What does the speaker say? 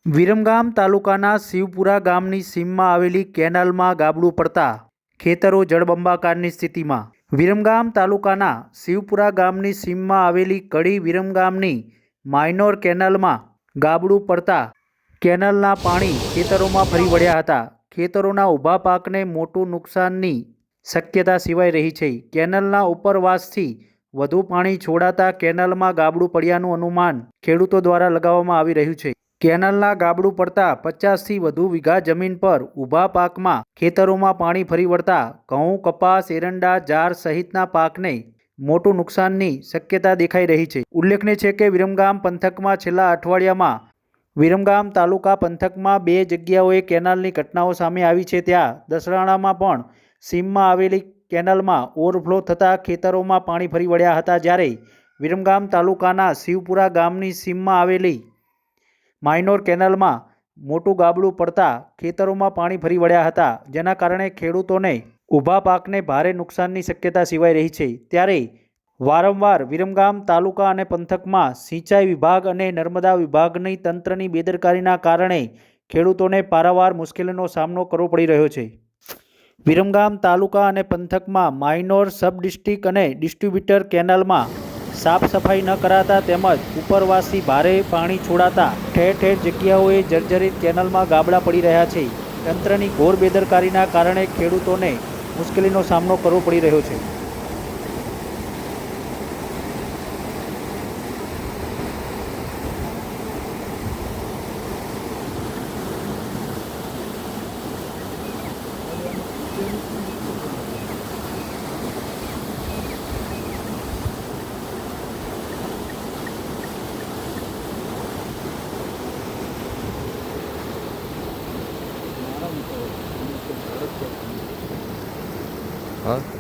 વિરમગામ તાલુકાના શિવપુરા ગામની સીમમાં આવેલી કેનાલમાં ગાબડું પડતા ખેતરો જળબંબાકારની સ્થિતિમાં। વિરમગામ તાલુકાના શિવપુરા ગામની સીમમાં આવેલી કડી વિરમગામની માઇનોર કેનાલમાં ગાબડું પડતા કેનાલના પાણી ખેતરોમાં ફરી વળ્યા હતા। ખેતરોના ઊભા પાકને મોટું નુકસાનની શક્યતા સેવાઈ રહી છે। કેનાલના ઉપરવાસથી વધુ પાણી છોડાતા કેનાલમાં ગાબડું પડ્યાનું અનુમાન ખેડૂતો દ્વારા લગાવવામાં આવી રહ્યું છે। કેનાલના ગાબડું પડતા 50થી વધુ વીઘા જમીન પર ઊભા પાકમાં ખેતરોમાં પાણી ફરી વળતા ઘઉં, કપાસ, એરંડા, જાર સહિતના પાકને મોટું નુકસાનની શક્યતા દેખાઈ રહી છે। ઉલ્લેખનીય છે કે વિરમગામ પંથકમાં છેલ્લા અઠવાડિયામાં વિરમગામ તાલુકા પંથકમાં 2 જગ્યાઓએ કેનાલની ઘટનાઓ સામે આવી છે। ત્યાં દસરાણામાં પણ સીમમાં આવેલી કેનાલમાં ઓવરફ્લો થતાં ખેતરોમાં પાણી ફરી વળ્યા હતા, જ્યારે વિરમગામ તાલુકાના શિવપુરા ગામની સીમમાં આવેલી માઇનોર કેનાલમાં મોટું ગાબડું પડતા ખેતરોમાં પાણી ફરી વળ્યા હતા, જેના કારણે ખેડૂતોને ઊભા પાકને ભારે નુકસાનની શક્યતા સેવાઈ રહી છે। ત્યારે વારંવાર વિરમગામ તાલુકા અને પંથકમાં સિંચાઈ વિભાગ અને નર્મદા વિભાગની તંત્રની બેદરકારીના કારણે ખેડૂતોને પારાવાર મુશ્કેલીનો સામનો કરવો પડી રહ્યો છે। વિરમગામ તાલુકા અને પંથકમાં માઇનોર, સબ ડિસ્ટ્રિક્ટ અને ડિસ્ટ્રીબ્યુટર કેનાલમાં સાફ સફાઈ ન કરાતા તેમજ ઉપરવાસથી ભારે પાણી છોડાતા ઠેર ઠેર જગ્યાઓએ જર્જરિત કેનાલમાં ગાબડા પડી રહ્યા છે। તંત્રની ઘોર બેદરકારીના કારણે ખેડૂતોને મુશ્કેલીનો સામનો કરવો પડી રહ્યો છે। हाँ तो